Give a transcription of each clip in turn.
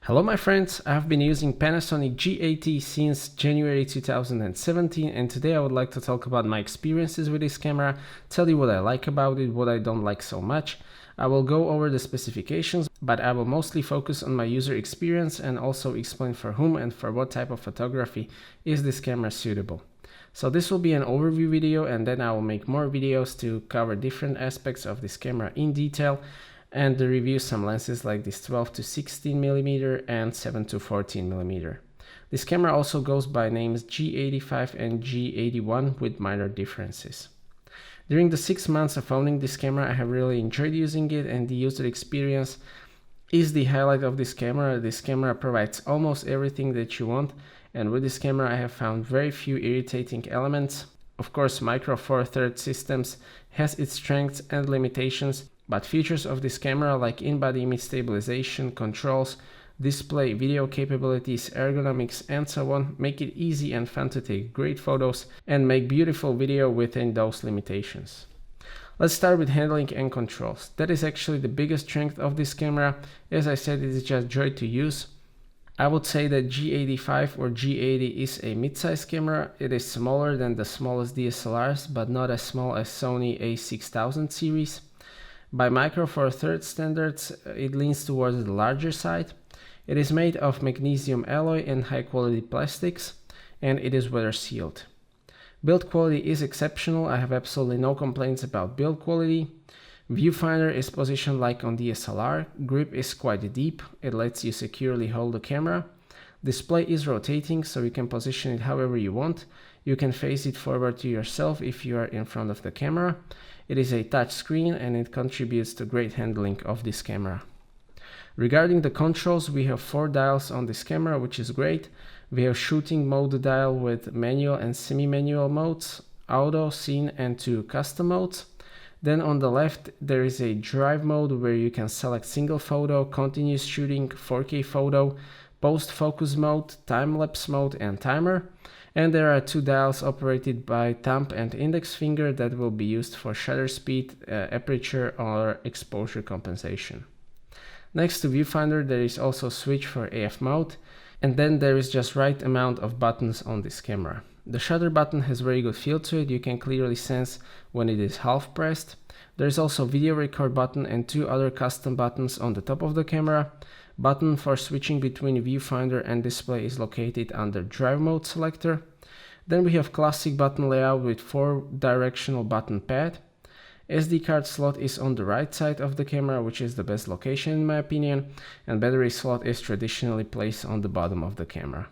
Hello my friends, I've been using Panasonic G80 since January 2017 and today I would like to talk about my experiences with this camera, tell you what I like about it, what I don't like so much. I will go over the specifications, but I will mostly focus on my user experience and also explain for whom and for what type of photography is this camera suitable. So this will be an overview video and then I will make more videos to cover different aspects of this camera in detail and review some lenses like this 12 to 16mm and 7 to 14mm. This camera also goes by names G85 and G81 with minor differences. During the 6 months of owning this camera, I have really enjoyed using it and the user experience is the highlight of this camera. This camera provides almost everything that you want, and with this camera I have found very few irritating elements. Of course, Micro Four Thirds systems has its strengths and limitations, but features of this camera like in-body image stabilization, controls, display, video capabilities, ergonomics and so on make it easy and fun to take great photos and make beautiful video within those limitations. Let's start with handling and controls. That is actually the biggest strength of this camera. As I said, it is just joy to use. I would say that G85 or G80 is a mid-size camera. It is smaller than the smallest DSLRs, but not as small as Sony A6000 series. By Micro Four Thirds standards, it leans towards the larger side. It is made of magnesium alloy and high quality plastics, and it is weather sealed. Build quality is exceptional. I have absolutely no complaints about build quality. Viewfinder is positioned like on DSLR. Grip is quite deep. It lets you securely hold the camera. Display is rotating, so you can position it however you want. You can face it forward to yourself if you are in front of the camera. It is a touch screen and it contributes to great handling of this camera. Regarding the controls, we have 4 dials on this camera, which is great. We have shooting mode dial with manual and semi-manual modes, auto, scene and 2 custom modes. Then on the left there is a drive mode where you can select single photo, continuous shooting, 4K photo, post focus mode, time-lapse mode and timer. And there are 2 dials operated by thumb and index finger that will be used for shutter speed, aperture or exposure compensation. Next to viewfinder there is also a switch for AF mode, and then there is just right amount of buttons on this camera. The shutter button has very good feel to it. You can clearly sense when it is half pressed. There is also video record button and 2 other custom buttons on the top of the camera. Button for switching between viewfinder and display is located under drive mode selector. Then we have classic button layout with 4 directional button pad. SD card slot is on the right side of the camera, which is the best location in my opinion, and battery slot is traditionally placed on the bottom of the camera.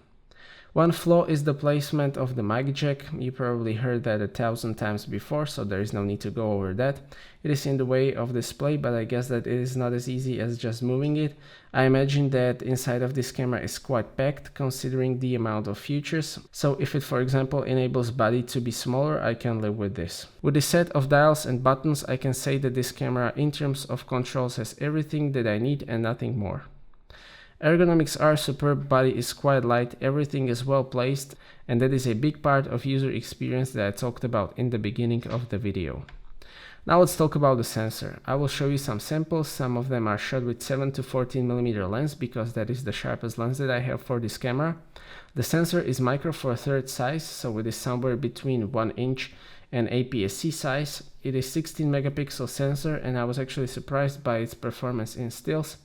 One flaw is the placement of the mic jack. You probably heard that 1,000 times before, so there is no need to go over that. It is in the way of display, but I guess that it is not as easy as just moving it. I imagine that inside of this camera is quite packed considering the amount of features. So if it, for example, enables body to be smaller, I can live with this. With this set of dials and buttons, I can say that this camera in terms of controls has everything that I need and nothing more. Ergonomics are superb, body is quite light, everything is well placed, and that is a big part of user experience that I talked about in the beginning of the video. Now let's talk about the sensor. I will show you some samples. Some of them are shot with 7 to 14mm lens because that is the sharpest lens that I have for this camera. The sensor is Micro Four Thirds size, so it is somewhere between 1 inch and APS-C size. It is 16 megapixel sensor and I was actually surprised by its performance in stills.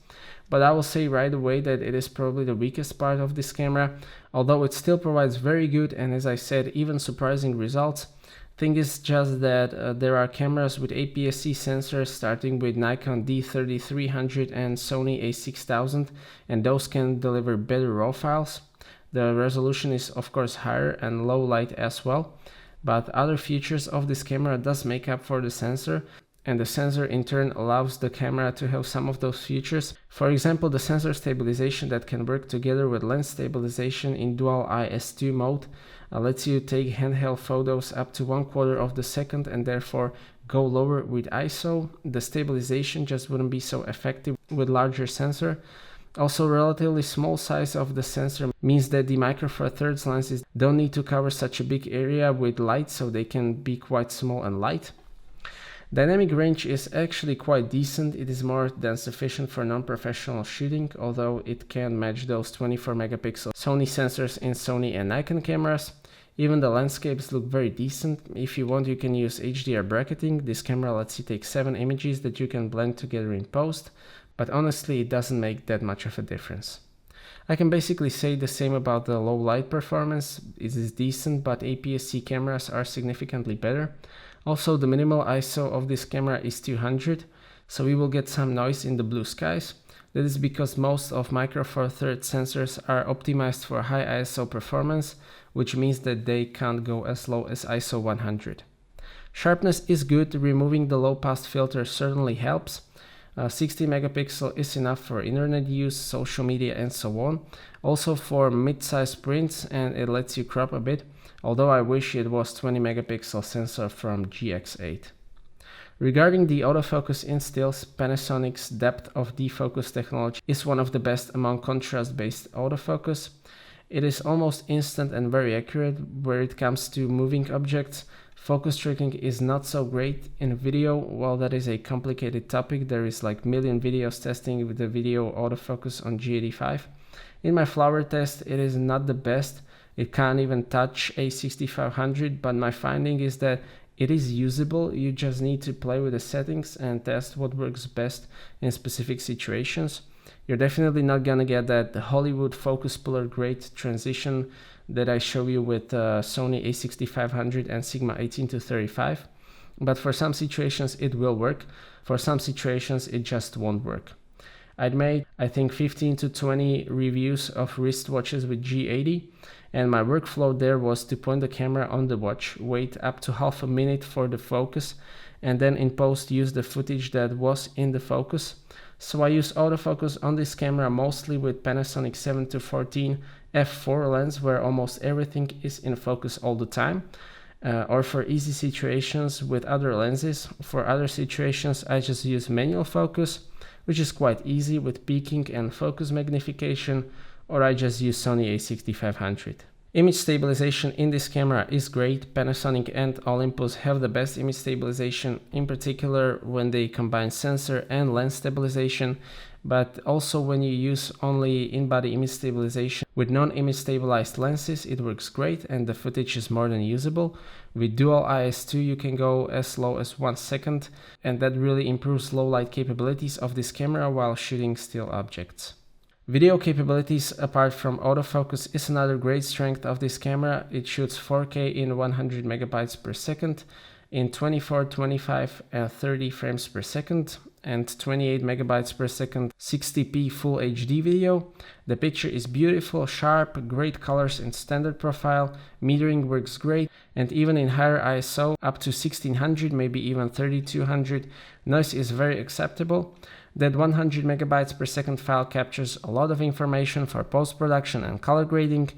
But I will say right away that it is probably the weakest part of this camera, although it still provides very good and, as I said, even surprising results. Thing is just that there are cameras with APS-C sensors starting with Nikon D3300 and Sony A6000, and those can deliver better RAW files. The resolution is of course higher and low light as well, but other features of this camera does make up for the sensor. And the sensor in turn allows the camera to have some of those features. For example, the sensor stabilization that can work together with lens stabilization in dual IS2 mode lets you take handheld photos up to 1/4 of the second and therefore go lower with ISO. The stabilization just wouldn't be so effective with larger sensor. Also, relatively small size of the sensor means that the Micro Four Thirds lenses don't need to cover such a big area with light, so they can be quite small and light. Dynamic range is actually quite decent. It is more than sufficient for non-professional shooting, although it can match those 24 megapixel Sony sensors in Sony and Nikon cameras. Even the landscapes look very decent. If you want, you can use HDR bracketing. This camera lets you take 7 images that you can blend together in post, but honestly it doesn't make that much of a difference. I can basically say the same about the low light performance. It is decent, but APS-C cameras are significantly better. Also, the minimal ISO of this camera is 200, so we will get some noise in the blue skies. That is because most of Micro Four Thirds sensors are optimized for high ISO performance, which means that they can't go as low as ISO 100. Sharpness is good. Removing the low pass filter certainly helps. 60 megapixel is enough for internet use, social media and so on. Also for mid-size prints, and it lets you crop a bit, although I wish it was 20 megapixel sensor from GX8. Regarding the autofocus in stills, Panasonic's depth of defocus technology is one of the best among contrast-based autofocus. It is almost instant and very accurate. Where it comes to moving objects, focus tracking is not so great. In video, while that is a complicated topic, there is like million videos testing with the video autofocus on G85. In my flower test, it is not the best. It can't even touch A6500, but my finding is that it is usable. You just need to play with the settings and test what works best in specific situations. You're definitely not gonna get that Hollywood focus puller grade transition that I show you with Sony A6500 and Sigma 18-35, but for some situations it will work. For some situations it just won't work. I'd made, I think, 15 to 20 reviews of wristwatches with G80, and my workflow there was to point the camera on the watch, wait up to half a minute for the focus, and then in post use the footage that was in the focus. So I use autofocus on this camera mostly with Panasonic 7-14 f4 lens, where almost everything is in focus all the time, or for easy situations with other lenses. For other situations I just use manual focus, which is quite easy with peaking and focus magnification, or I just use Sony A6500. Image stabilization in this camera is great. Panasonic and Olympus have the best image stabilization, in particular when they combine sensor and lens stabilization, but also when you use only in-body image stabilization with non-image stabilized lenses, it works great and the footage is more than usable. With dual IS2 you can go as low as 1 second, and that really improves low light capabilities of this camera while shooting still objects. Video capabilities apart from autofocus is another great strength of this camera. It shoots 4K in 100 megabytes per second in 24, 25 and 30 frames per second and 28 megabytes per second 60p full HD video. The picture is beautiful, sharp, great colors and standard profile. Metering works great, and even in higher ISO up to 1600, maybe even 3200, noise is very acceptable. That 100 megabytes per second file captures a lot of information for post-production and color grading.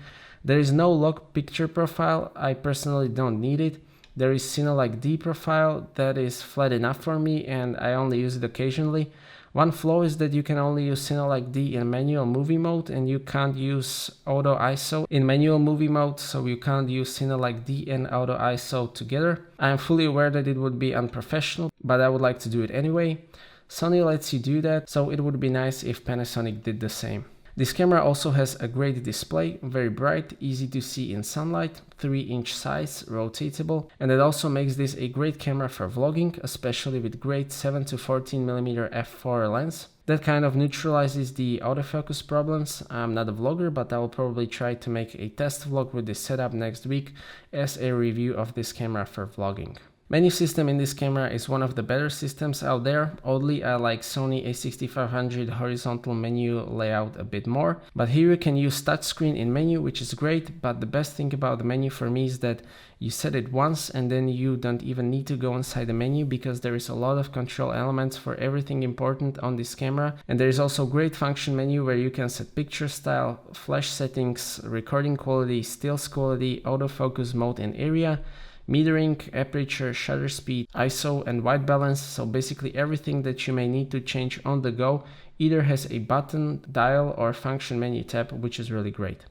There is no log picture profile. I personally don't need it. There is Cinelike D profile that is flat enough for me, and I only use it occasionally. One flaw is that you can only use Cinelike D in manual movie mode, and you can't use auto ISO in manual movie mode, so you can't use Cinelike D and auto ISO together. I am fully aware that it would be unprofessional, but I would like to do it anyway. Sony lets you do that, so it would be nice if Panasonic did the same. This camera also has a great display, very bright, easy to see in sunlight, 3-inch size, rotatable, and it also makes this a great camera for vlogging, especially with great 7-14mm f4 lens. That kind of neutralizes the autofocus problems. I'm not a vlogger, but I will probably try to make a test vlog with this setup next week as a review of this camera for vlogging. Menu system in this camera is one of the better systems out there. Oddly, I like Sony A6500 horizontal menu layout a bit more, but here you can use touchscreen in menu, which is great, but the best thing about the menu for me is that you set it once and then you don't even need to go inside the menu, because there is a lot of control elements for everything important on this camera. And there is also great function menu where you can set picture style, flash settings, recording quality, stills quality, autofocus mode and area, metering, aperture, shutter speed, ISO and white balance. So basically everything that you may need to change on the go either has a button, dial or function menu tab, which is really great.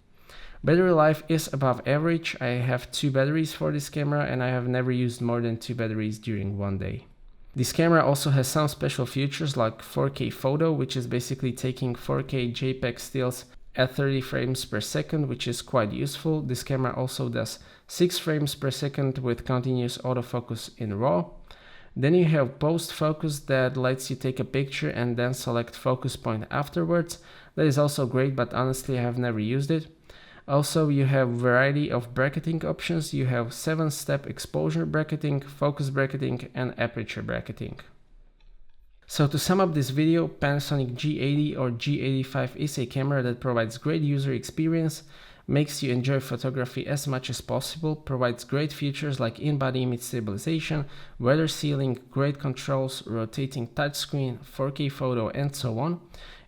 Battery life is above average. I have 2 batteries for this camera and I have never used more than 2 batteries during one day. This camera also has some special features like 4K photo, which is basically taking 4K JPEG stills at 30 frames per second, which is quite useful. This camera also does 6 frames per second with continuous autofocus in RAW. Then you have post focus that lets you take a picture and then select focus point afterwards. That is also great, but honestly I have never used it. Also, you have variety of bracketing options. You have 7-step exposure bracketing, focus bracketing, and aperture bracketing. So to sum up this video, Panasonic G80 or G85 is a camera that provides great user experience, makes you enjoy photography as much as possible, provides great features like in-body image stabilization, weather sealing, great controls, rotating touchscreen, 4K photo, and so on.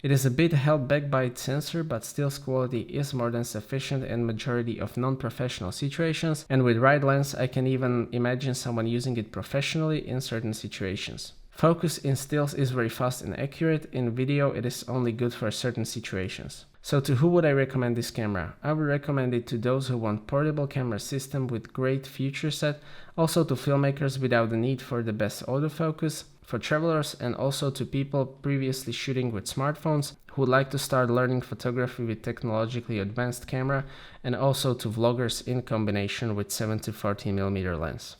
It is a bit held back by its sensor, but stills quality is more than sufficient in majority of non-professional situations, and with right lens I can even imagine someone using it professionally in certain situations. Focus in stills is very fast and accurate. In video it is only good for certain situations. So to who would I recommend this camera? I would recommend it to those who want portable camera system with great feature set, also to filmmakers without the need for the best autofocus, for travelers, and also to people previously shooting with smartphones who would like to start learning photography with technologically advanced camera, and also to vloggers in combination with 7-14mm lens.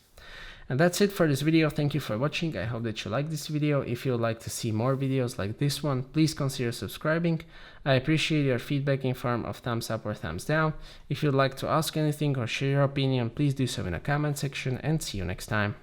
And that's it for this video. Thank you for watching. I hope that you like this video. If you would like to see more videos like this one, please consider subscribing. I appreciate your feedback in form of thumbs up or thumbs down. If you'd like to ask anything or share your opinion, please do so in the comment section, and see you next time.